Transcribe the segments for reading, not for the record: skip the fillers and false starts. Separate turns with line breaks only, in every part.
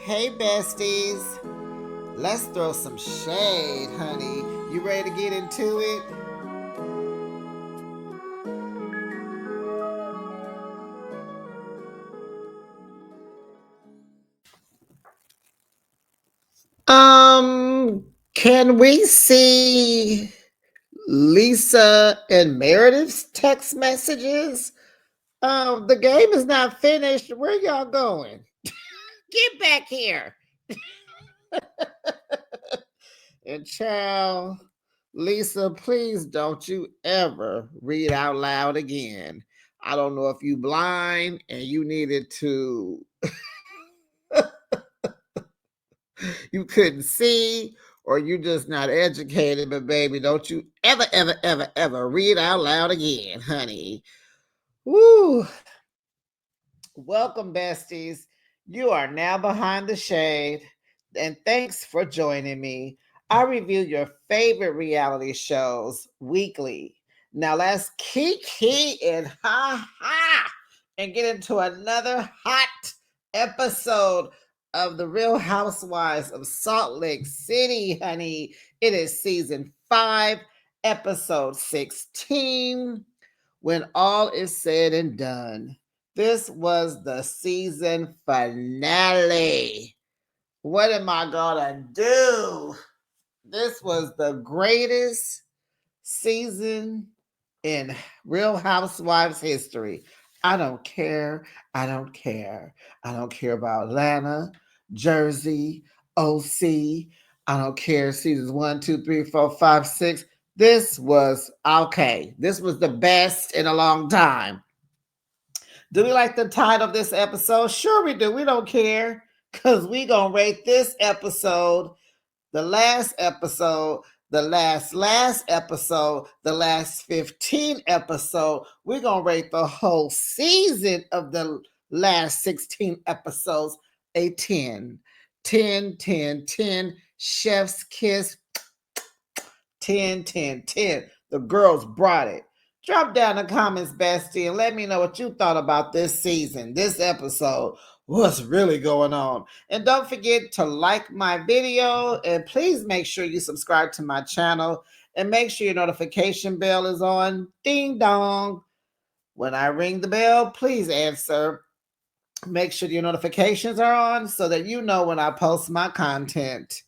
Hey, besties. Let's throw some shade, honey. You ready to get into it? Can we see Lisa and Meredith's text messages? The game is not finished. Where y'all going? Get back here. And child, Lisa, please don't you ever read out loud again. I don't know if you blind and you needed to you couldn't see or you just not educated, but baby, don't you ever read out loud again, honey. Woo. Welcome, besties. You are now behind the shade, and thanks for joining me. I review your favorite reality shows weekly. Now let's kiki and ha ha and get into another hot episode of The Real Housewives of Salt Lake City, honey. It is season 5, episode 16. When all is said and done, this was the season finale. What am I gonna do? This was the greatest season in Real Housewives history. I don't care. I don't care. I don't care about Atlanta, Jersey, OC. I don't care. Seasons 1, 2, 3, 4, 5, 6. This was okay. This was the best in a long time. Do we like the title of this episode? Sure we do. We don't care because we going to rate this episode, the last episode, the last episode, the last 15 episode. We're going to rate the whole season of the last 16 episodes a 10. 10, 10, 10. Chef's kiss. 10, 10, 10. The girls brought it. Drop down in the comments, bestie, and let me know what you thought about this season, this episode. What's really going on? And don't forget to like my video, and please make sure you subscribe to my channel, and make sure your notification bell is on. Ding dong. When I ring the bell, please answer. Make sure your notifications are on so that you know when I post my content.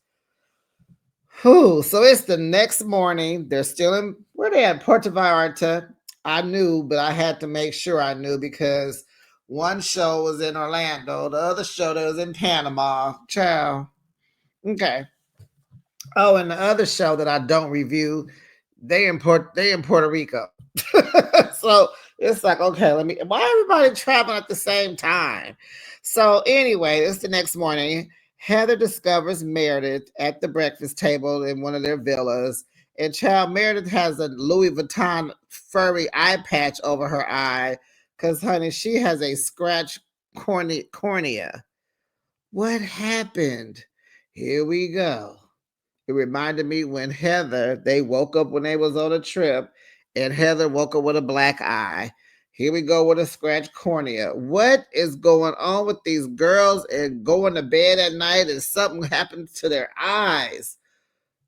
Whew, so it's the next morning. They're still in, where they at? Puerto Vallarta. I knew, but I had to make sure I knew because one show was in Orlando, the other show that was in Panama. Ciao. Okay. Oh, and the other show that I don't review, they in Puerto Rico. So it's like, okay, why everybody traveling at the same time? So anyway, it's the next morning. Heather discovers Meredith at the breakfast table in one of their villas. And child, Meredith has a Louis Vuitton furry eye patch over her eye because, honey, she has a scratch cornea. What happened? Here we go. It reminded me when they woke up when they was on a trip, and Heather woke up with a black eye. Here we go with a scratch cornea. What is going on with these girls and going to bed at night and something happened to their eyes?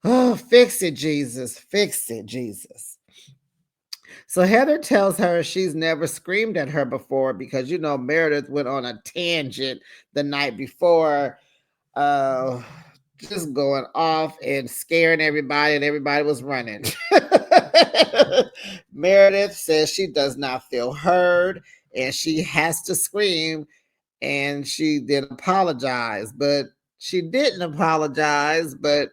Oh, fix it, Jesus. Fix it, Jesus. So Heather tells her she's never screamed at her before because, Meredith went on a tangent the night before. Uh, just going off and scaring everybody, and everybody was running. Meredith says she does not feel heard and she has to scream, and she did apologize, but she didn't apologize, but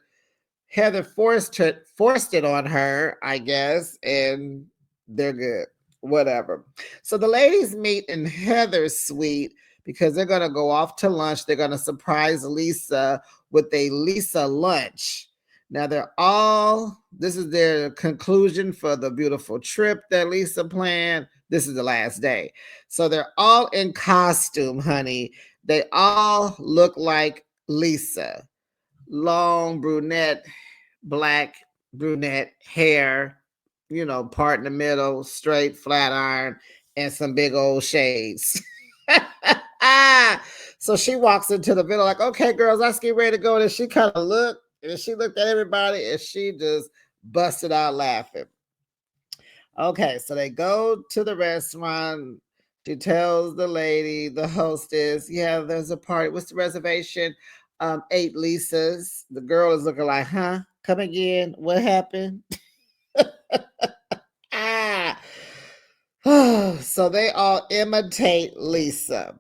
Heather forced it on her, I guess, and they're good. Whatever. So the ladies meet in Heather's suite because they're gonna go off to lunch. They're gonna surprise Lisa with a Lisa lunch. Now this is their conclusion for the beautiful trip that Lisa planned. This is the last day. So they're all in costume, honey. They all look like Lisa. Long brunette, black brunette hair, part in the middle, straight, flat iron, and some big old shades. So she walks into the middle like, okay, girls, let's get ready to go. And she kind of looked and she looked at everybody and she just busted out laughing. Okay, so they go to the restaurant. She tells the lady, the hostess, yeah, there's a party. What's the reservation? 8 Lisas. The girl is looking like, huh? Come again? What happened? Ah. So they all imitate Lisa.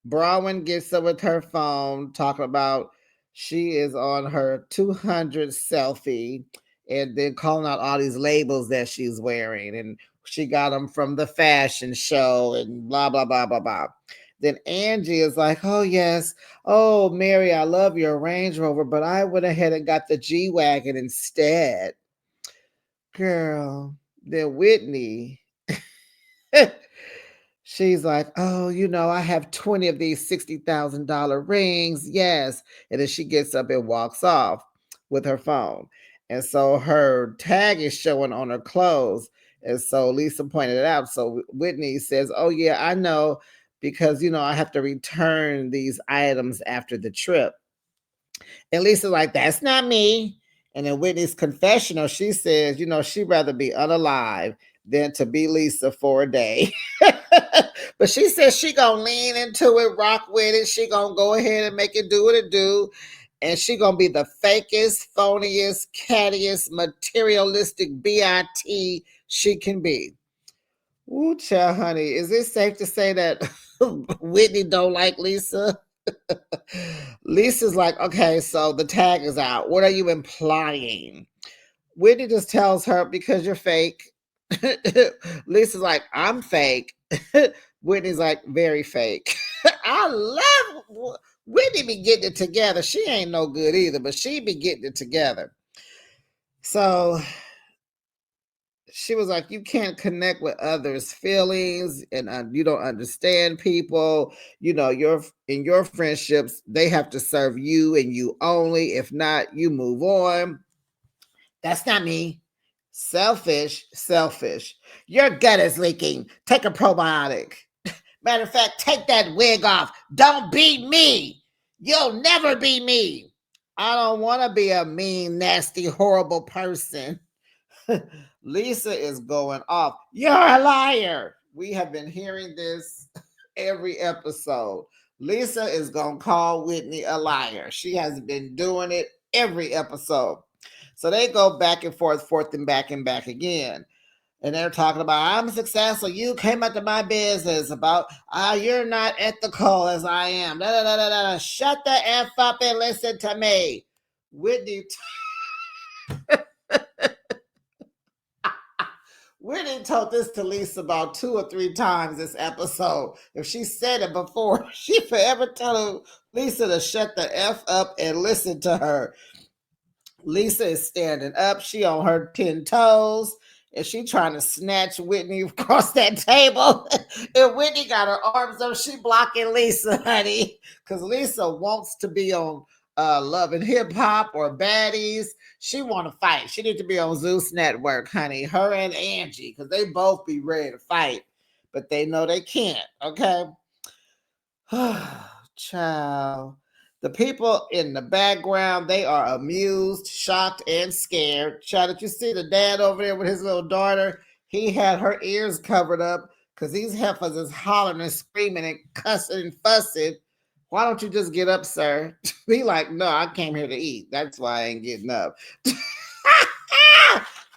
Bronwyn gets up with her phone talking about she is on her 200 selfie and then calling out all these labels that she's wearing. And she got them from the fashion show and blah, blah, blah, blah, blah. Then Angie is like, oh, yes. Oh, Mary, I love your Range Rover, but I went ahead and got the G Wagon instead. Girl, then Whitney. She's like, oh, I have 20 of these $60,000 rings. Yes. And then she gets up and walks off with her phone. And so her tag is showing on her clothes. And so Lisa pointed it out. So Whitney says, oh, yeah, I know because, I have to return these items after the trip. And Lisa's like, that's not me. And in Whitney's confessional, she says, she'd rather be unalive than to be Lisa for a day. But she says she gonna lean into it, rock with it. She gonna go ahead and make it do what it do. And she gonna be the fakest, phoniest, cattiest, materialistic BIT she can be. Ooh, child, honey, is it safe to say that Whitney don't like Lisa? Lisa's like, okay, so the tag is out. What are you implying? Whitney just tells her because you're fake. Lisa's like, I'm fake. Whitney's like, very fake. I love Whitney be getting it together. She ain't no good either, but she be getting it together. So she was like, you can't connect with others' feelings and you don't understand people. In your friendships, they have to serve you and you only. If not, you move on. That's not me. Selfish, selfish. Your gut is leaking. Take a probiotic. Matter of fact, take that wig off. Don't be me. You'll never be me. I don't want to be a mean, nasty, horrible person. Lisa is going off. You're a liar. We have been hearing this every episode. Lisa is going to call Whitney a liar. She has been doing it every episode. So they go back and forth and back again. And they're talking about, I'm successful. You came into my business about, you're not ethical as I am. Da, da, da, da, da. Shut the F up and listen to me. Whitney Whitney told this to Lisa about 2 or 3 times this episode. If she said it before, she forever tell Lisa to shut the F up and listen to her. Lisa is standing up. She on her 10 toes. And she trying to snatch Whitney across that table. And Whitney got her arms up. She blocking Lisa, honey. Because Lisa wants to be on Love and Hip Hop or Baddies. She want to fight. She need to be on Zeus Network, honey. Her and Angie. Because they both be ready to fight. But they know they can't, okay? Child. The people in the background, they are amused, shocked, and scared. Child, did you see the dad over there with his little daughter? He had her ears covered up because these heifers is hollering and screaming and cussing and fussing. Why don't you just get up, sir? He like, no, I came here to eat. That's why I ain't getting up.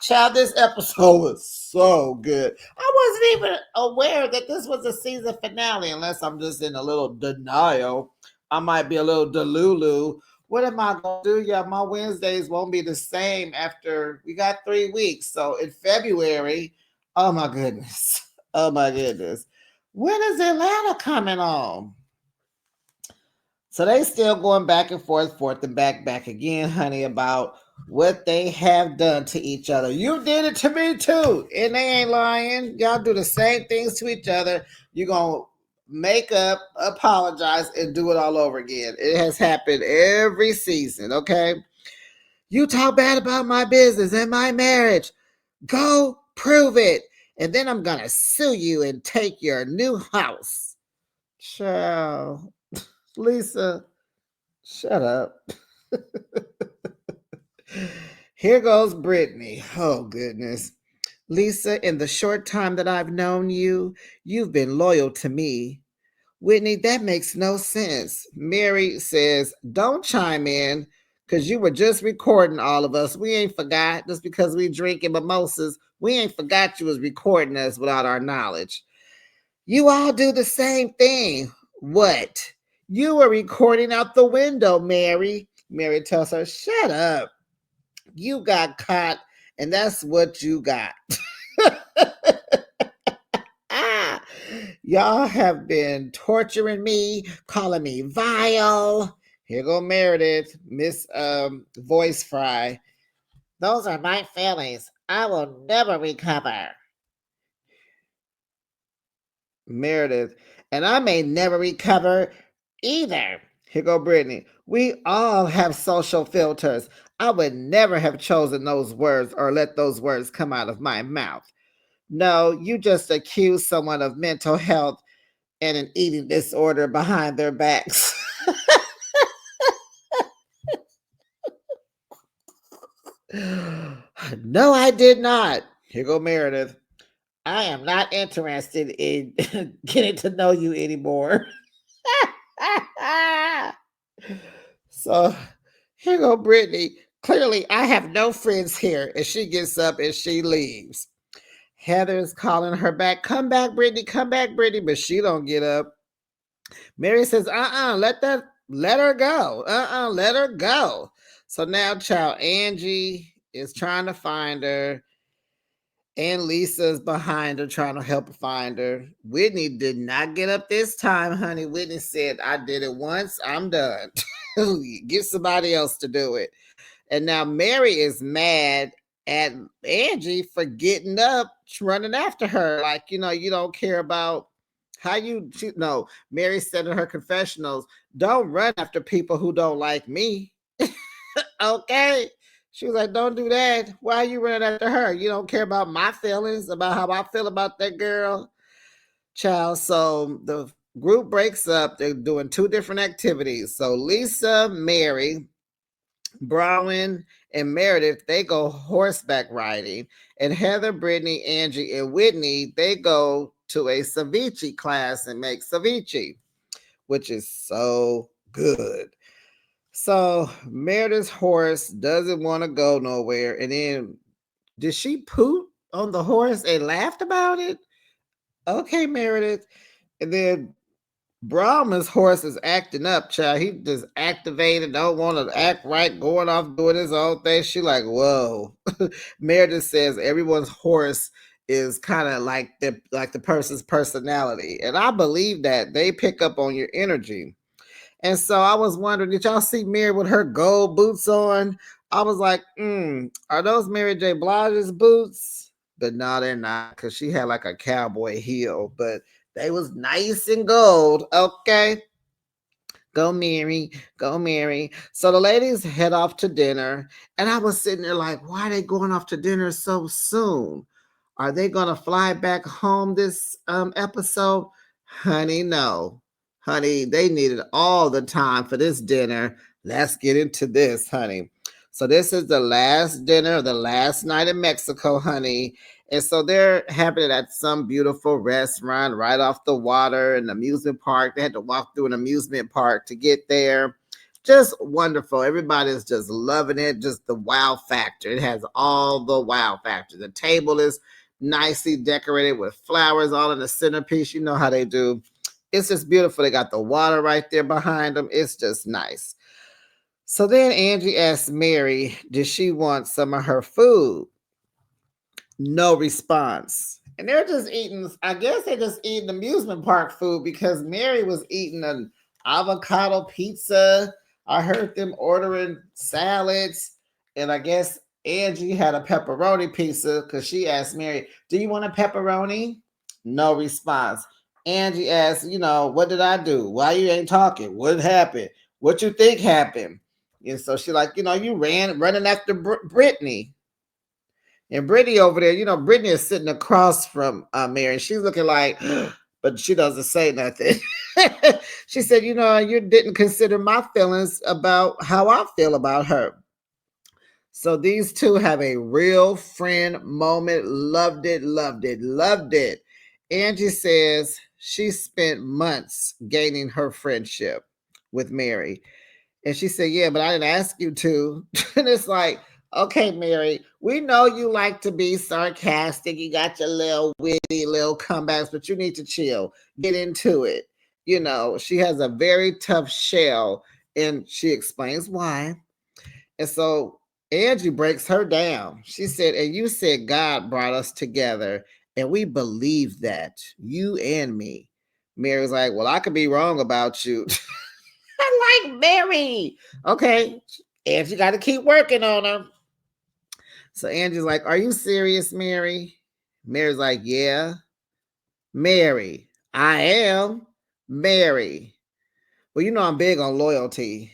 Child, this episode was so good. I wasn't even aware that this was a season finale, unless I'm just in a little denial. I might be a little delulu. What am I going to do? Yeah, my Wednesdays won't be the same after we got 3 weeks. So in February, oh my goodness. Oh my goodness. When is Atlanta coming on? So they still going back and forth and back again, honey, about what they have done to each other. You did it to me too. And they ain't lying. Y'all do the same things to each other. You're going to make up, apologize, and do it all over again. It has happened every season, okay? You talk bad about my business and my marriage. Go prove it. And then I'm going to sue you and take your new house. Child. Lisa, shut up. Here goes Brittany. Oh, goodness. Lisa, in the short time that I've known you, you've been loyal to me. Whitney, that makes no sense. Mary says, don't chime in because you were just recording all of us. We ain't forgot just because we drinking mimosas. We ain't forgot you was recording us without our knowledge. You all do the same thing. What? You were recording out the window, Mary. Mary tells her, shut up. You got caught, and that's what you got. Ah, y'all have been torturing me, calling me vile. Here go Meredith, Miss Voice Fry. Those are my feelings. I will never recover. Meredith, and I may never recover either. Here go Brittany. We all have social filters. I would never have chosen those words or let those words come out of my mouth. No, you just accuse someone of mental health and an eating disorder behind their backs. No, I did not. Here go Meredith. I am not interested in getting to know you anymore. So here go Brittany. Clearly, I have no friends here. And she gets up and she leaves. Heather's calling her back. Come back, Brittany. Come back, Brittany. But she don't get up. Mary says, let her go. Let her go. So now, child, Angie is trying to find her. And Lisa's behind her, trying to help her find her. Whitney did not get up this time, honey. Whitney said, I did it once. I'm done. Get somebody else to do it. And now Mary is mad at Angie for getting up, running after her. Like, you don't care about how you, no. Mary said in her confessionals, don't run after people who don't like me. Okay. She was like, don't do that. Why are you running after her? You don't care about my feelings, about how I feel about that girl. Child. So the group breaks up. They're doing two different activities. So Lisa, Mary, Brown, and Meredith, they go horseback riding. And Heather, Brittany, Angie, and Whitney, they go to a ceviche class and make ceviche, which is so good. So Meredith's horse doesn't want to go nowhere. And then did she poop on the horse and laughed about it? Okay, Meredith. And then Brahma's horse is acting up, child. He just activated, don't want to act right, going off doing his own thing. She like, whoa. Meredith says everyone's horse is kind of like the person's personality. And I believe that they pick up on your energy. And so I was wondering, did y'all see Mary with her gold boots on? I was like, are those Mary J. Blige's boots? But no, they're not, because she had like a cowboy heel, but they was nice and gold. Okay. Go Mary, go Mary. So the ladies head off to dinner. And I was sitting there like, why are they going off to dinner so soon? Are they going to fly back home this episode? Honey, no. Honey, they needed all the time for this dinner. Let's get into this, honey. So this is the last dinner of the last night in Mexico, honey. And so they're having it at some beautiful restaurant right off the water, an amusement park. They had to walk through an amusement park to get there. Just wonderful. Everybody's just loving it. Just the wow factor. It has all the wow factor. The table is nicely decorated with flowers all in the centerpiece. You know how they do. It's just beautiful. They got the water right there behind them. It's just nice. So then Angie asked Mary, did she want some of her food? No response. And they're just eating, I guess they're just eating amusement park food because Mary was eating an avocado pizza. I heard them ordering salads. And I guess Angie had a pepperoni pizza because she asked Mary, do you want a pepperoni? No response. Angie asked, what did I do? Why you ain't talking? What happened? What you think happened? And so she like, you running after Brittany. And Brittany over there, Brittany is sitting across from Mary. And she's looking like, but she doesn't say nothing. She said, you didn't consider my feelings about how I feel about her. So these two have a real friend moment. Loved it, loved it, loved it. Angie says she spent months gaining her friendship with Mary. And she said, yeah, but I didn't ask you to. And it's like, okay, Mary, we know you like to be sarcastic. You got your little witty little comebacks, but you need to chill. Get into it. She has a very tough shell, and she explains why. And so Angie breaks her down. She said, and you said God brought us together, and we believe that, you and me. Mary's like, well, I could be wrong about you. I like Mary. Okay. Angie got to keep working on her. So Angie's like, are you serious, Mary? Mary's like, yeah. Mary, I am. Mary. Well, I'm big on loyalty.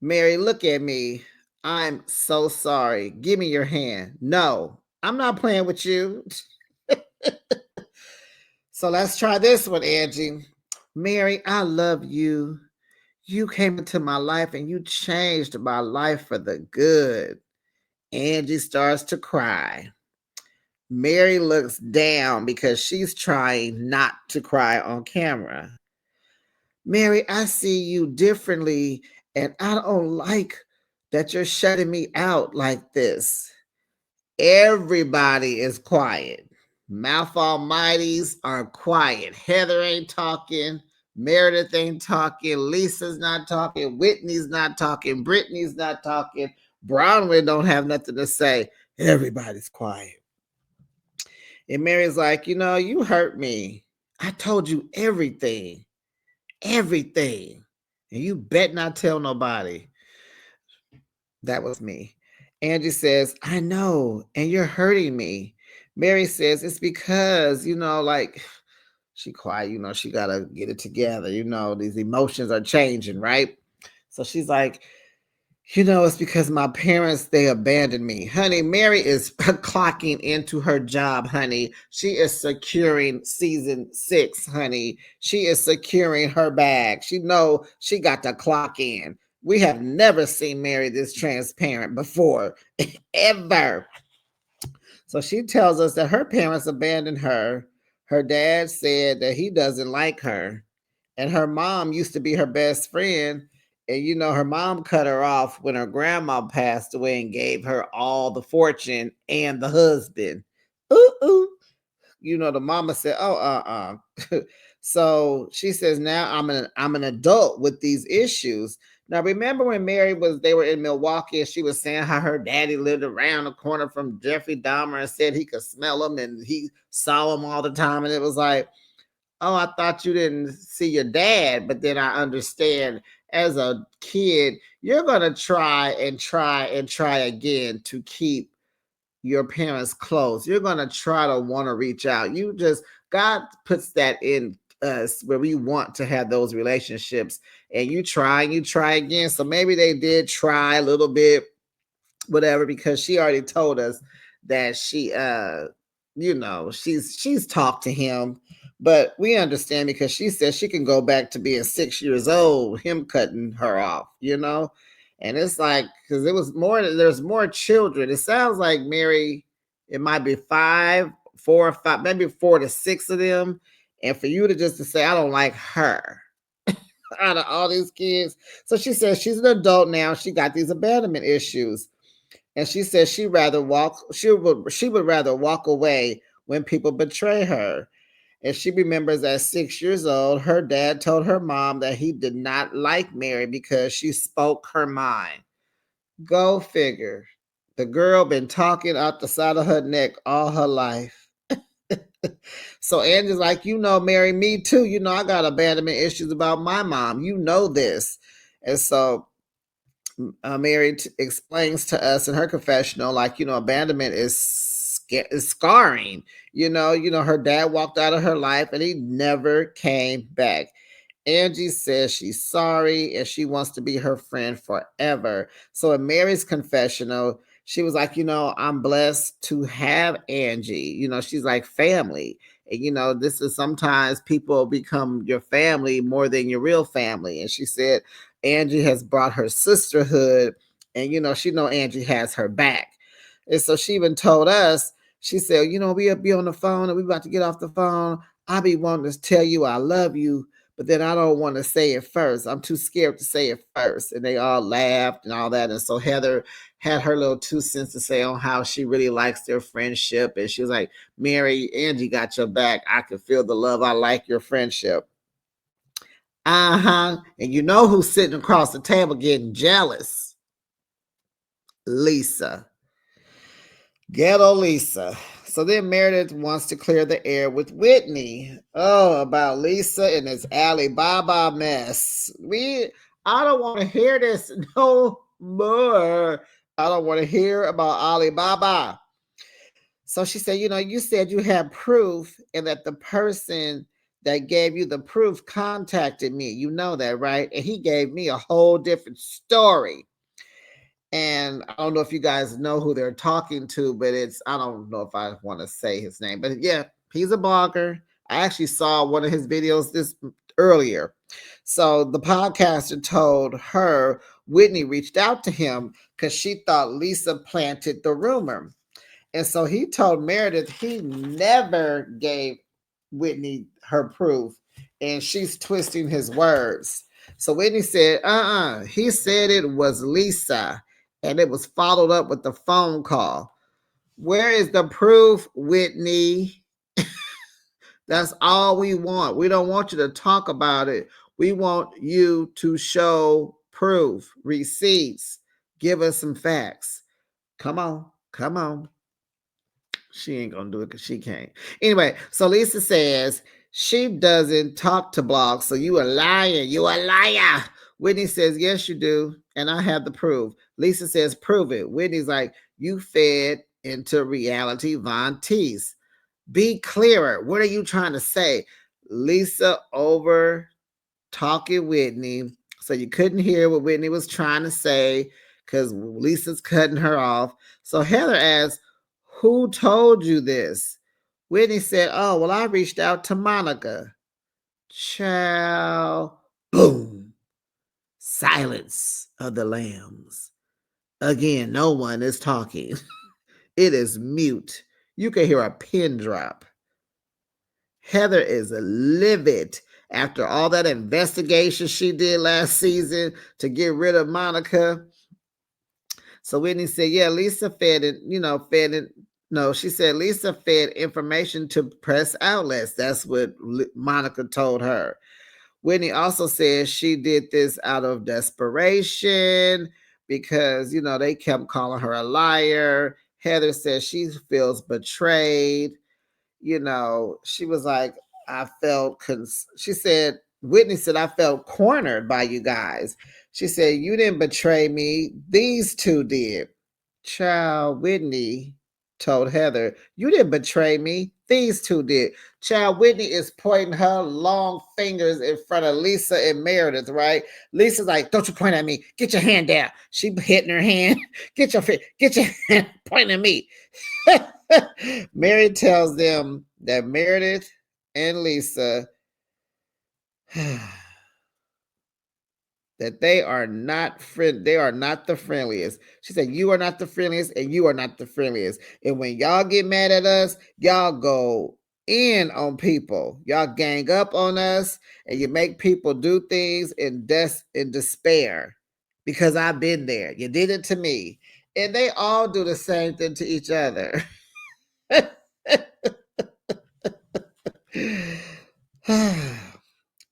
Mary, look at me. I'm so sorry. Give me your hand. No, I'm not playing with you. So let's try this one, Angie. Mary, I love you. You came into my life and you changed my life for the good. Angie starts to cry. Mary looks down because she's trying not to cry on camera. Mary, I see you differently, and I don't like that you're shutting me out like this. Everybody is quiet. Mouth Almighties are quiet. Heather ain't talking. Meredith ain't talking. Lisa's not talking. Whitney's not talking. Brittany's not talking. Brownwood don't have nothing to say. Everybody's quiet. And Mary's like, you hurt me. I told you everything. Everything. And you bet not tell nobody. That was me. Angie says, I know, and you're hurting me. Mary says, it's because, she quiet, she got to get it together. These emotions are changing, right? So she's like, it's because my parents, they abandoned me. Honey, Mary is clocking into her job, honey. She is securing season 6, honey. She is securing her bag. She know she got to clock in. We have never seen Mary this transparent before, ever. So she tells us that her parents abandoned her. Her dad said that he doesn't like her. And her mom used to be her best friend. And her mom cut her off when her grandma passed away and gave her all the fortune and the husband. Ooh, ooh. The mama said, "Oh, So she says, "Now I'm an adult with these issues." Now, remember when they were in Milwaukee and she was saying how her daddy lived around the corner from Jeffrey Dahmer and said he could smell him and he saw him all the time, and it was like, oh, I thought you didn't see your dad. But then I understand, as a kid, you're going to try and try and try again to keep your parents close. You're going to try to want to reach out. God puts that in us where we want to have those relationships, and you try and you try again. So maybe they did try a little bit, whatever, because she already told us that she's talked to him, but we understand because she says she can go back to being 6 years old, him cutting her off. And it's like, because there's more children. It sounds like Mary, it might be 4 or 5, maybe 4 to 6 of them. And for you to say, I don't like her out of all these kids. So she says she's an adult now. She got these abandonment issues. And she says she would rather walk away when people betray her. And she remembers at 6 years old, her dad told her mom that he did not like Mary because she spoke her mind. Go figure. The girl been talking out the side of her neck all her life. So Angie's like, Mary, me too. I got abandonment issues about my mom. This. And so Mary explains to us in her confessional, abandonment is scarring. Her dad walked out of her life and he never came back. Angie says she's sorry and she wants to be her friend forever. So in Mary's confessional, she was like, I'm blessed to have Angie. She's like family. And this is sometimes people become your family more than your real family. And she said Angie has brought her sisterhood, and she know Angie has her back. And so she even told us, she said, we'll be on the phone and we about to get off the phone. I be wanting to tell you I love you, but then I don't want to say it first. I'm too scared to say it first. And they all laughed and all that. And so Heather had her little 2 cents to say on how she really likes their friendship. And she was like, Mary, Angie got your back. I can feel the love. I like your friendship. Uh-huh. And who's sitting across the table getting jealous? Lisa. Ghetto Lisa. So then Meredith wants to clear the air with Whitney. Oh, about Lisa and this Alibaba mess. I don't want to hear this no more. I don't want to hear about Alibaba. So she said, you said you had proof and that the person that gave you the proof contacted me. You know that, right? And he gave me a whole different story. And I don't know if you guys know who they're talking to, but I don't know if I want to say his name, but yeah, he's a blogger. I actually saw one of his videos this earlier. So the podcaster told her Whitney reached out to him because she thought Lisa planted the rumor. And so he told Meredith he never gave Whitney her proof, and she's twisting his words. So Whitney said, he said it was Lisa, and it was followed up with a phone call. Where is the proof, Whitney? That's all we want. We don't want you to talk about it. We want you to show proof, receipts, give us some facts. Come on, come on. She ain't gonna do it because she can't. Anyway, so Lisa says she doesn't talk to blogs, so you a liar. You a liar. Whitney says, yes, you do. And I have the proof. Lisa says, prove it. Whitney's like, you fed into reality Von Teese. Be clearer. What are you trying to say? Lisa over talking Whitney. So you couldn't hear what Whitney was trying to say because Lisa's cutting her off. So Heather asked, who told you this? Whitney said, oh, well, I reached out to Monica. Child. Boom. Silence of the lambs. Again, no one is talking. It is mute. You can hear a pin drop. Heather is livid after all that investigation she did last season to get rid of Monica. So Whitney said, yeah, Lisa fed it, No, she said Lisa fed information to press outlets. That's what Monica told her. Whitney also says she did this out of desperation because, they kept calling her a liar. Heather says she feels betrayed. She was like, she said, Whitney said, I felt cornered by you guys. She said, you didn't betray me. These two did. Child, Whitney told Heather, you didn't betray me. These two did. Child, Whitney is pointing her long fingers in front of Lisa and Meredith, right? Lisa's like, don't you point at me. Get your hand down. She hitting her hand. Get your hand pointing at me. Mary tells them that Meredith and Lisa that they are not the friendliest. She said, you are not the friendliest and you are not the friendliest. And when y'all get mad at us, y'all go in on people. Y'all gang up on us and you make people do things in despair. Because I've been there. You did it to me. And they all do the same thing to each other.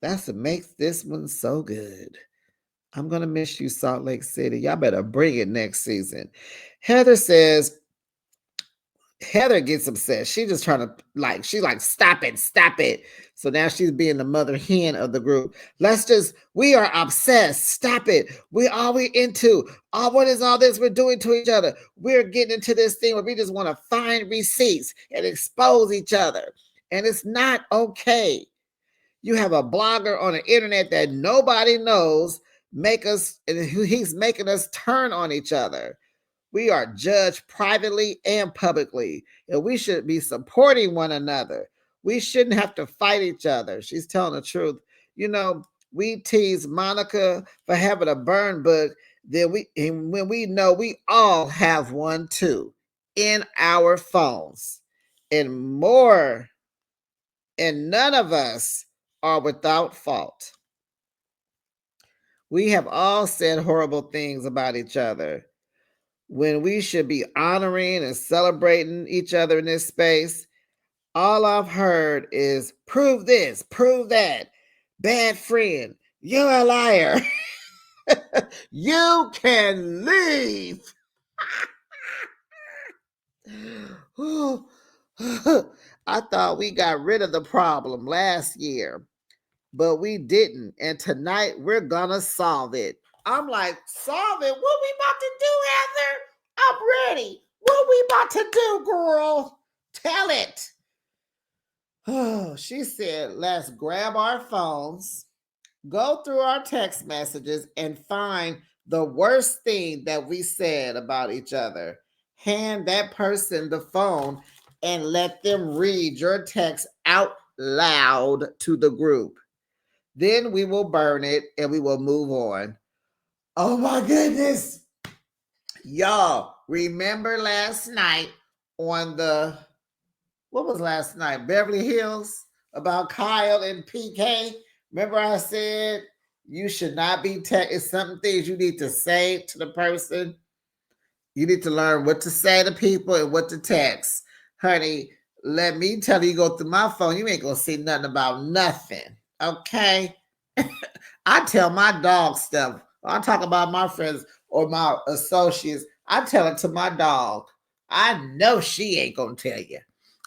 That's what makes this one so good. I'm going to miss you, Salt Lake City. Y'all better bring it next season. Heather gets upset. She just trying to she's like, stop it. So now she's being the mother hen of the group. We are obsessed. Stop it. What is all this we're doing to each other? We're getting into this thing where we just want to find receipts and expose each other. And it's not okay. You have a blogger on the internet that nobody knows he's making us turn on each other. We are judged privately and publicly, and we should be supporting one another. We shouldn't have to fight each other. She's telling the truth. You know, we tease Monica for having a burn book, when we know we all have one too in our phones. And more, and none of us are without fault. We have all said horrible things about each other when we should be honoring and celebrating each other in this space. All I've heard is prove this, prove that. Bad friend, you're a liar. You can leave. I thought we got rid of the problem last year, but we didn't. And tonight we're gonna solve it. I'm like, solve it? What we about to do, Heather? I'm ready. What we about to do, girl? Tell it. Oh, she said, let's grab our phones, go through our text messages, and find the worst thing that we said about each other. Hand that person the phone and let them read your text out loud to the group. Then we will burn it and we will move on. Oh my goodness. Y'all, remember last night on what was last night? Beverly Hills, about Kyle and PK. Remember I said you should not be it's some things you need to say to the person. You need to learn what to say to people and what to text. Honey, let me tell you, go through my phone, you ain't gonna see nothing about nothing. Okay? I tell my dog stuff. I talk about my friends or my associates. I tell it to my dog. I know she ain't gonna tell you.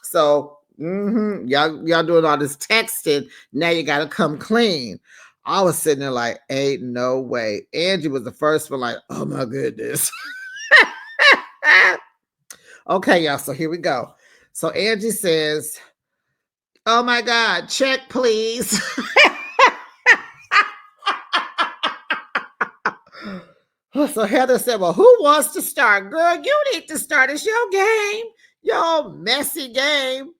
So y'all doing all this texting. Now you gotta come clean. I was sitting there like, ain't no way. Angie was the first one, like, oh my goodness. Okay, y'all. So here we go. So Angie says, oh my God, check please. So Heather said, well, who wants to start? Girl, you need to start. It's your game, your messy game.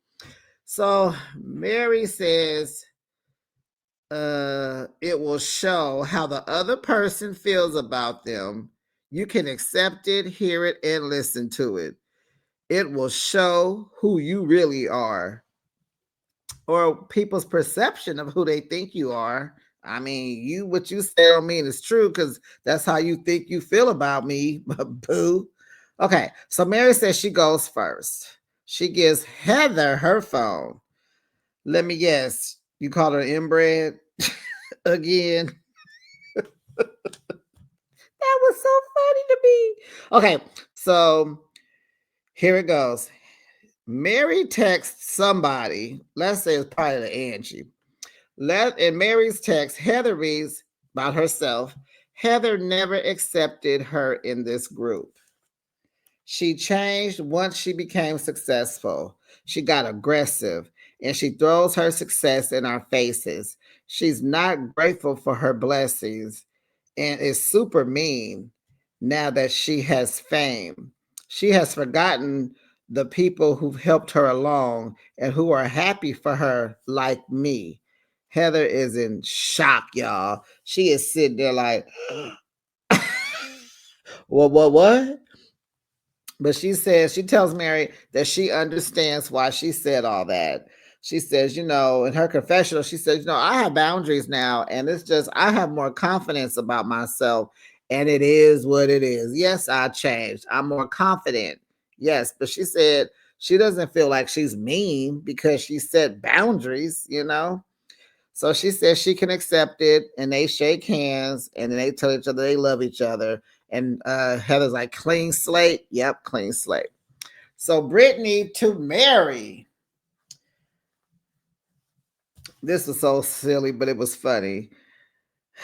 So Mary says, it will show how the other person feels about them. You can accept it, hear it, and listen to it. It will show who you really are, or people's perception of who they think you are. I mean, what you say don't mean it's true because that's how you think you feel about me, boo. Okay, so Mary says she goes first. She gives Heather her phone. Let me guess, you call her inbred again? That was so funny to me. Okay, so here it goes. Mary texts somebody. Let's say it's probably to Angie. In Mary's text, Heather reads about herself. Heather never accepted her in this group. She changed once she became successful. She got aggressive and she throws her success in our faces. She's not grateful for her blessings and is super mean now that she has fame. She has forgotten the people who've helped her along and who are happy for her, like me. Heather is in shock, y'all. She is sitting there like, what? But she tells Mary that she understands why she said all that. She says, in her confessional, she says, I have boundaries now, and it's just, I have more confidence about myself, and it is what it is. Yes, I changed. I'm more confident. Yes, but she said she doesn't feel like she's mean because she set boundaries. So she says she can accept it, and they shake hands, and then they tell each other they love each other. And Heather's like, clean slate. Yep, clean slate. So Brittany to Mary. This was so silly, but it was funny.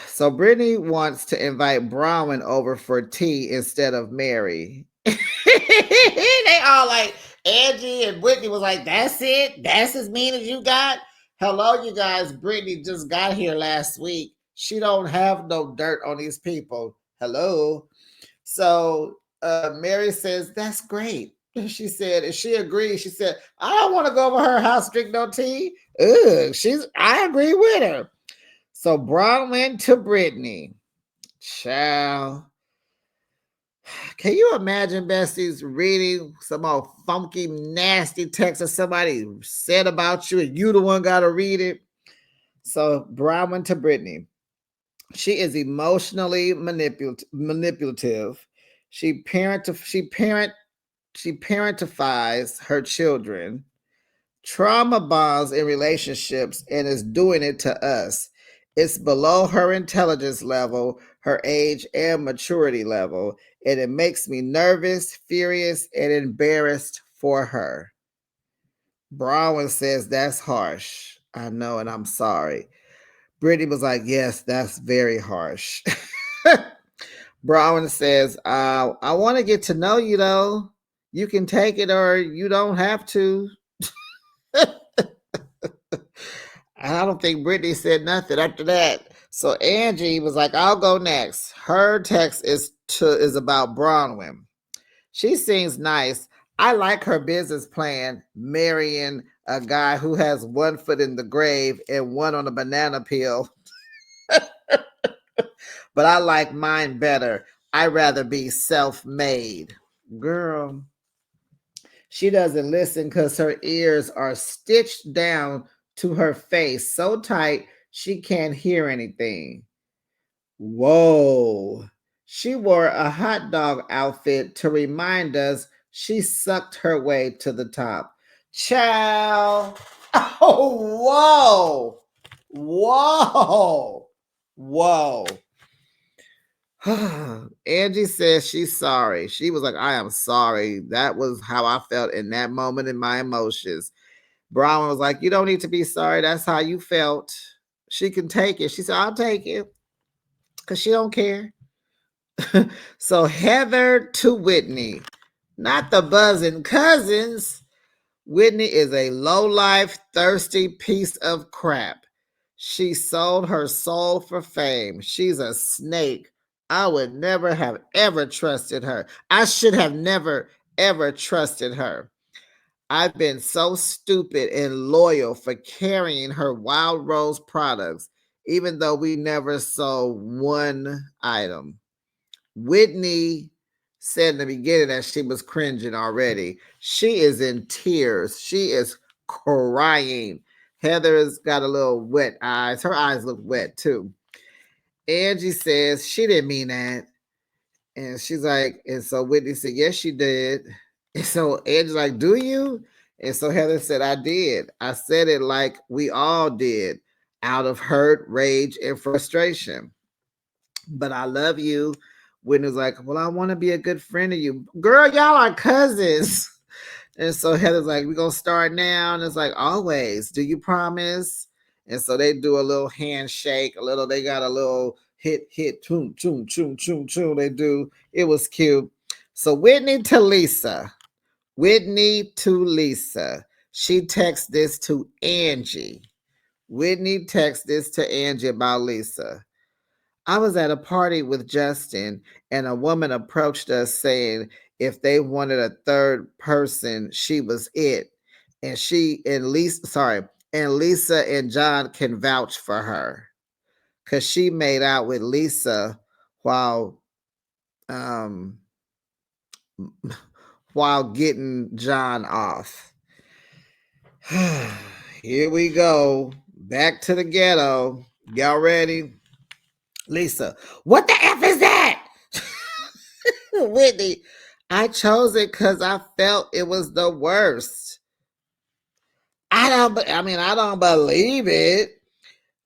So Brittany wants to invite Bronwyn over for tea instead of Mary. They all like, Angie and Brittany was like, that's it? That's as mean as you got? Hello, you guys. Brittany just got here last week. She don't have no dirt on these people. Hello. So Mary says, that's great. She said, and she agreed. She said, I don't want to go over her house, drink no tea. Ugh, I agree with her. So Bronwyn to Brittany. Child. Can you imagine, besties, reading some old funky, nasty text that somebody said about you and you the one got to read it? So Bronwyn to Brittany. She is emotionally manipulative. She parentifies her children, trauma bonds in relationships, and is doing it to us. It's below her intelligence level, her age, and maturity level, and it makes me nervous, furious, and embarrassed for her. Bronwyn says, that's harsh. I know, and I'm sorry. Brittany was like, yes, that's very harsh. Bronwyn says, I want to get to know you, though. You can take it or you don't have to. I don't think Brittany said nothing after that. So Angie was like, I'll go next. Her text is about Bronwyn. She seems nice. I like her business plan, marrying a guy who has one foot in the grave and one on a banana peel. But I like mine better. I'd rather be self-made. Girl, she doesn't listen because her ears are stitched down to her face so tight she can't hear anything. Whoa. She wore a hot dog outfit to remind us she sucked her way to the top. Ciao. Oh, whoa. Whoa. Whoa. Angie says she's sorry. She was like, I am sorry. That was how I felt in that moment in my emotions. Brown was like, you don't need to be sorry. That's how you felt. She can take it. She said, I'll take it because she don't care. So Heather to Whitney, not the buzzing cousins. Whitney is a low-life, thirsty piece of crap. She sold her soul for fame. She's a snake. I would never have ever trusted her. I should have never, ever trusted her. I've been so stupid and loyal for carrying her Wild Rose products, even though we never sold one item. Whitney said in the beginning that she was cringing already. She is in tears. She is crying. Heather's got a little wet eyes. Her eyes look wet too. Angie says she didn't mean that. And she's like, and so Whitney said, yes, she did. And so Angie's like, do you? And so Heather said, I did. I said it like we all did, out of hurt, rage, and frustration. But I love you. Whitney's like, well, I want to be a good friend of you. Girl, y'all are cousins. And so Heather's like, we're going to start now. And it's like, always. Do you promise? And so they do a little handshake, they got a little hit, choom, choom, choom, choom, choom. They do. It was cute. So Whitney to Lisa. Whitney to Lisa. She texts this to Angie. Whitney texts this to Angie about Lisa. I was at a party with Justin, and a woman approached us saying if they wanted a third person, she was it. And Lisa and John can vouch for her. Cause she made out with Lisa while um while getting John off. Here we go. Back to the ghetto. Y'all ready? Lisa, what the F is that? Whitney, I chose it because I felt it was the worst. I don't believe it.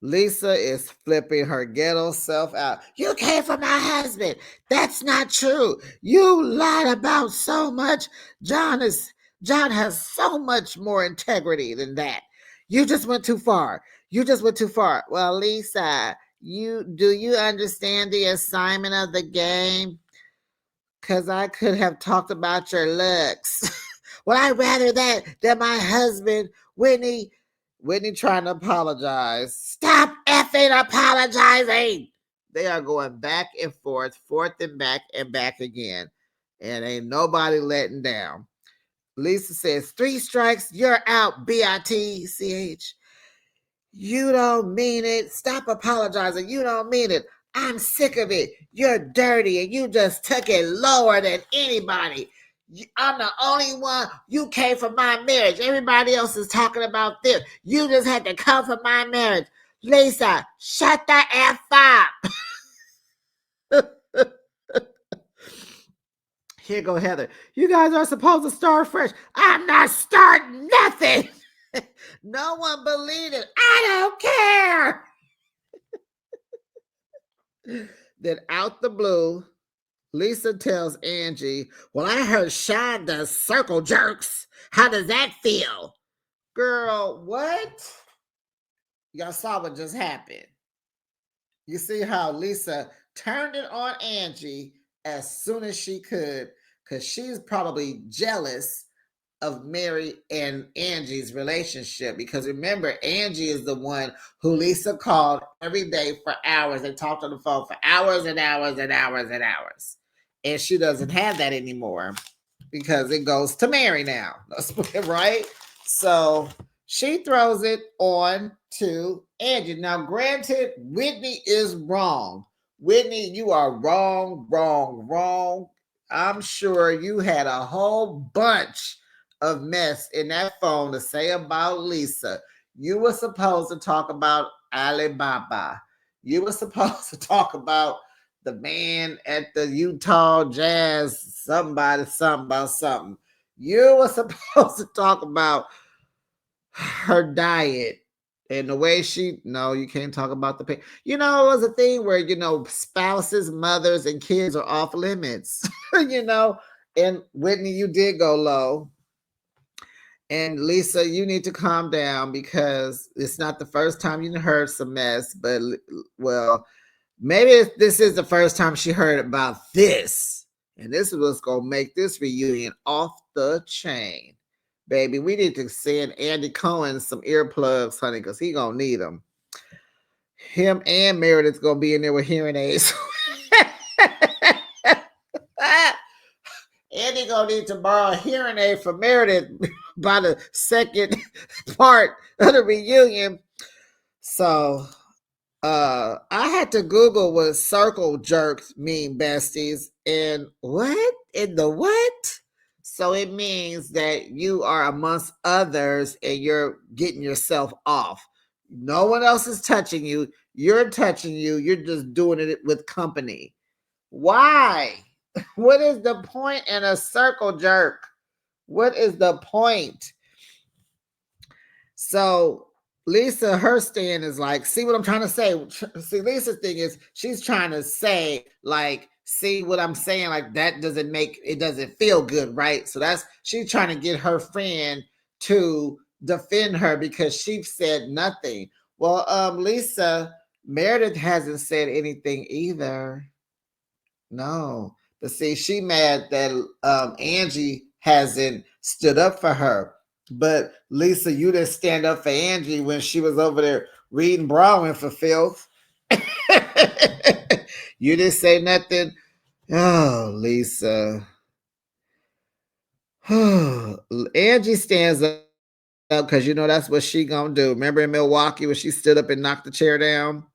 Lisa is flipping her ghetto self out. You came for my husband. That's not true. You lied about so much. John has so much more integrity than that. You just went too far. Well, Lisa, you understand the assignment of the game? Because I could have talked about your looks. Well, I'd rather that than my husband, Whitney. Whitney trying to apologize. Stop effing apologizing. They are going back and forth and back again. And ain't nobody letting down. Lisa says, 3 strikes, you're out, B-I-T-C-H. You don't mean it. Stop apologizing. You don't mean it. I'm sick of it. You're dirty and you just took it lower than anybody. I'm the only one. You came for my marriage. Everybody else is talking about this. You just had to come for my marriage. Lisa, shut the F up. Here go Heather. You guys are supposed to start fresh. I'm not starting nothing. No one believed it. I don't care. Then out the blue, Lisa tells Angie, well, I heard Sean does circle jerks. How does that feel? Girl, what? Y'all saw what just happened. You see how Lisa turned it on Angie as soon as she could, because she's probably jealous of Mary and Angie's relationship. Because remember, Angie is the one who Lisa called every day for hours and talked on the phone for hours and hours and hours and hours. And she doesn't have that anymore because it goes to Mary now, right? So she throws it on to Angie. Now, granted, Whitney is wrong. Whitney, you are wrong, wrong, wrong. I'm sure you had a whole bunch of mess in that phone to say about Lisa. You were supposed to talk about Alibaba. You were supposed to talk about the man at the Utah Jazz, somebody, something about something. You were supposed to talk about her diet and the way she, no, you can't talk about the pain. You know, it was a thing where, you know, spouses, mothers, and kids are off limits, you know, and Whitney, you did go low. And Lisa, you need to calm down because it's not the first time you heard some mess, but well, maybe this is the first time she heard about this. And this is what's going to make this reunion off the chain. Baby, we need to send Andy Cohen some earplugs, honey, because he going to need them. Him and Meredith's going to be in there with hearing aids. Andy gonna need to borrow a hearing aid for Meredith by the second part of the reunion. So I had to Google what circle jerks mean, besties. And what? In the what? So it means that you are amongst others and you're getting yourself off. No one else is touching you. You're touching you. You're just doing it with company. Why? What is the point in a circle jerk? What is the point? So Lisa, her stand is like, see what I'm trying to say? See, Lisa's thing is she's trying to say, like, see what I'm saying? Like, that doesn't make, it doesn't feel good, right? So that's, she's trying to get her friend to defend her because she said nothing. Well, Lisa, Meredith hasn't said anything either. No. But see, she mad that Angie hasn't stood up for her. But Lisa, you didn't stand up for Angie when she was over there reading Browning for filth. You didn't say nothing. Oh, Lisa. Angie stands up because you know that's what she gonna do. Remember in Milwaukee when she stood up and knocked the chair down?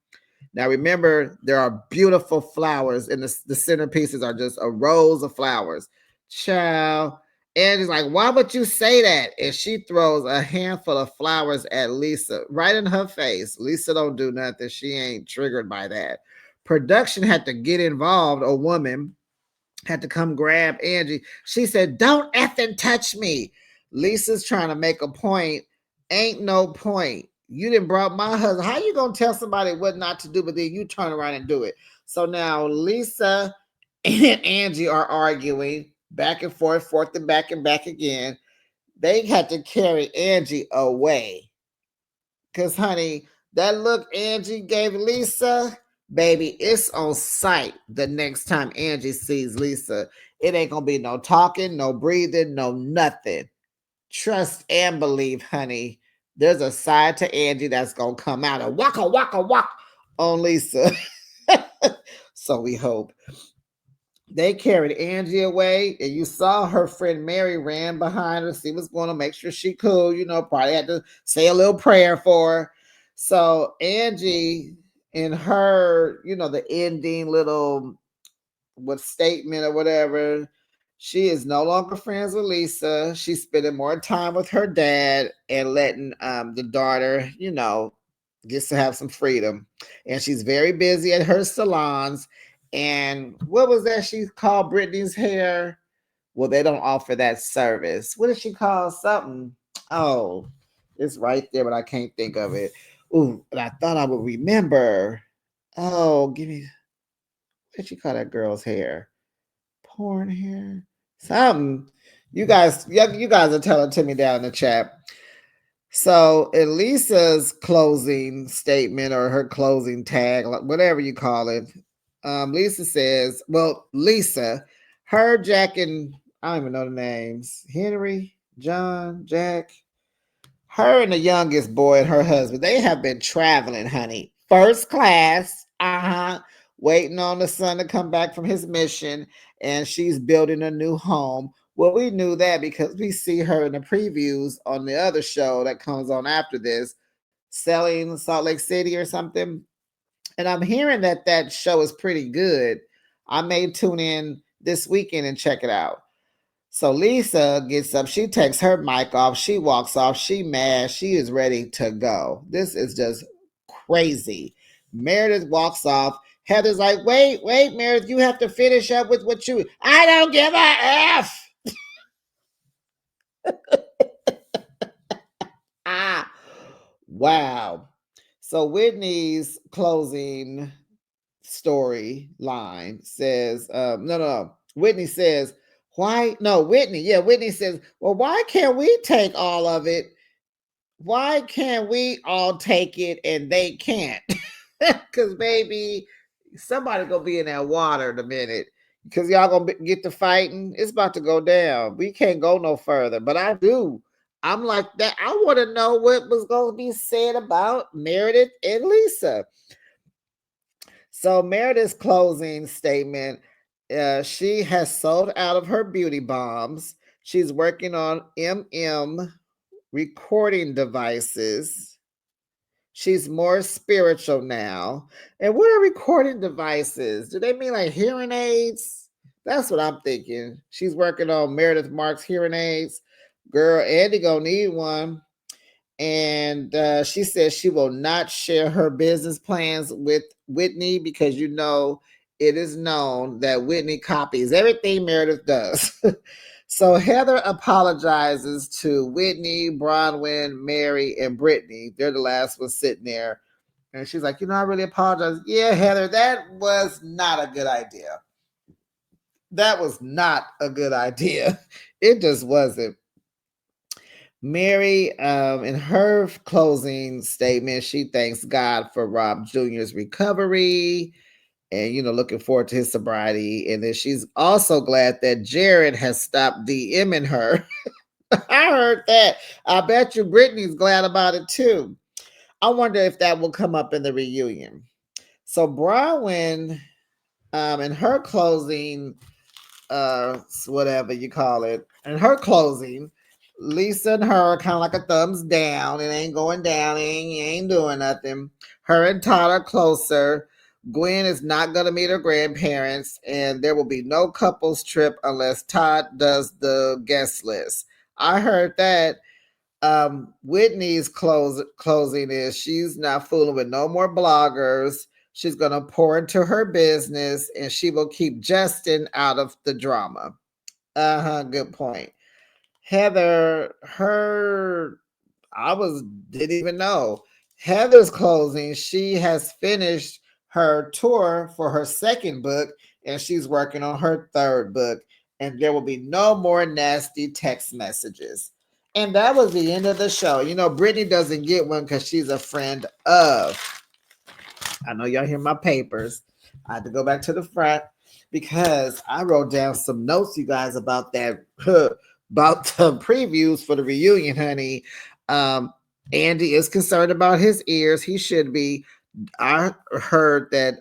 Now remember, there are beautiful flowers, and the centerpieces are just a rows of flowers. Child. And it's like, why would you say that? And she throws a handful of flowers at Lisa, right in her face. Lisa don't do nothing. She ain't triggered by that. Production had to get involved. A woman had to come grab Angie. She said, don't effing touch me. Lisa's trying to make a point. Ain't no point. You didn't brought my husband. How you gonna tell somebody what not to do, but then you turn around and do it? So now Lisa and Angie are arguing back and forth and back again. They had to carry Angie away. Cause honey, that look Angie gave Lisa, baby, it's on sight the next time Angie sees Lisa. It ain't gonna be no talking, no breathing, no nothing. Trust and believe, honey. There's a side to Angie that's gonna come out and waka on Lisa. So we hope. They carried Angie away, and you saw her friend Mary ran behind her, see what's going on, make sure she cool. Probably had to say a little prayer for her. So Angie, in her, the ending little what statement or whatever, she is no longer friends with Lisa. She's spending more time with her dad and letting the daughter, gets to have some freedom. And she's very busy at her salons. And what was that she called Brittany's hair? Well, they don't offer that service. What did she call something? Oh, it's right there, but I can't think of it. Ooh, and I thought I would remember. Oh, give me, what did she call that girl's hair? Porn hair? Something. You guys are telling to me down in the chat. So in Lisa's closing statement or her closing tag, whatever you call it, Lisa says, well, Lisa, her, Jack, and I don't even know the names. Henry, John, Jack, her and the youngest boy and her husband, they have been traveling, honey. First class, waiting on the son to come back from his mission, and she's building a new home. Well, we knew that because we see her in the previews on the other show that comes on after this, Selling Salt Lake City or something. And I'm hearing that that show is pretty good. I may tune in this weekend and check it out. So Lisa gets up, she takes her mic off, she walks off, she mad, she is ready to go. This is just crazy. Meredith walks off. Heather's like, wait, Meredith, you have to finish up with what you. I don't give a F. Ah, wow. So Whitney's closing storyline says, no. Whitney says, why? No, Whitney. Yeah, Whitney says, well, why can't we take all of it? Why can't we all take it and they can't? Because, baby, somebody gonna be in that water in a minute. Because y'all gonna get to fighting. It's about to go down. We can't go no further. But I do. I'm like that. I want to know what was going to be said about Meredith and Lisa. So Meredith's closing statement, she has sold out of her beauty bombs. She's working on recording devices. She's more spiritual now. And what are recording devices? Do they mean like hearing aids? That's what I'm thinking. She's working on Meredith Marks hearing aids. Girl, Andy gonna need one. And she says she will not share her business plans with Whitney because it is known that Whitney copies everything Meredith does. So Heather apologizes to Whitney, Bronwyn, Mary, and Brittany. They're the last ones sitting there. And she's like, I really apologize. Yeah, Heather, that was not a good idea. That was not a good idea. It just wasn't. Mary, in her closing statement, she thanks God for Rob Jr.'s recovery and, looking forward to his sobriety. And then she's also glad that Jared has stopped DMing her. I heard that. I bet you Brittany's glad about it too. I wonder if that will come up in the reunion. So Bronwyn, in her closing, whatever you call it, in her closing, Lisa and her are kind of like a thumbs down. It ain't going down. Ain't doing nothing. Her and Todd are closer. Gwen is not going to meet her grandparents, and there will be no couples trip unless Todd does the guest list. I heard that. Whitney's closing is she's not fooling with no more bloggers. She's going to pour into her business, and she will keep Justin out of the drama. Good point. Heather, didn't even know. Heather's closing, she has finished her tour for her second book, and she's working on her third book, and there will be no more nasty text messages. And that was the end of the show. Brittany doesn't get one because she's a friend of. I know y'all hear my papers. I had to go back to the front because I wrote down some notes, you guys, about that, about the previews for the reunion, honey. Andy is concerned about his ears. He should be. I heard that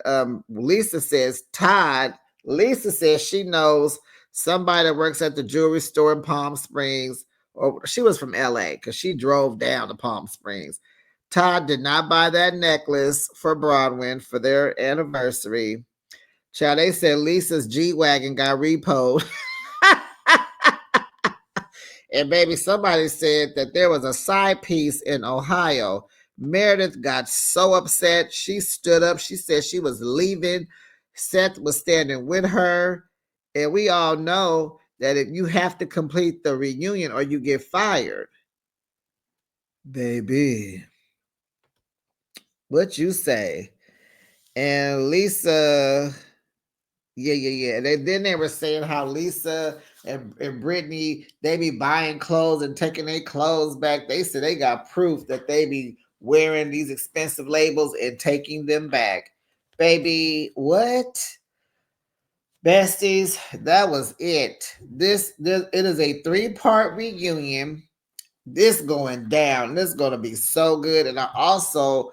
Lisa says Todd Lisa says she knows somebody that works at the jewelry store in Palm Springs, or she was from LA because she drove down to Palm Springs. Todd did not buy that necklace for Bronwyn for their anniversary. Child, they said Lisa's G-Wagon got repoed. And baby, somebody said that there was a side piece in Ohio. Meredith got so upset. She stood up. She said she was leaving. Seth was standing with her. And we all know that if you have to complete the reunion or you get fired. Baby, what you say? And Lisa, yeah. Then they were saying how Lisa and Brittany, they be buying clothes and taking their clothes back. They said they got proof that they be wearing these expensive labels and taking them back. Baby, what? Besties, that was it. This it is a 3-part reunion. This going down. This is going to be so good. And I also,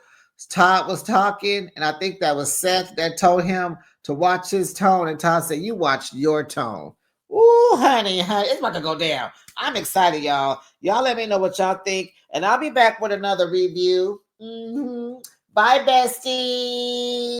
Todd was talking, and I think that was Seth that told him to watch his tone. And Todd said, "You watch your tone." Ooh, honey, it's about to go down. I'm excited, y'all. Y'all let me know what y'all think, and I'll be back with another review. Bye, bestie.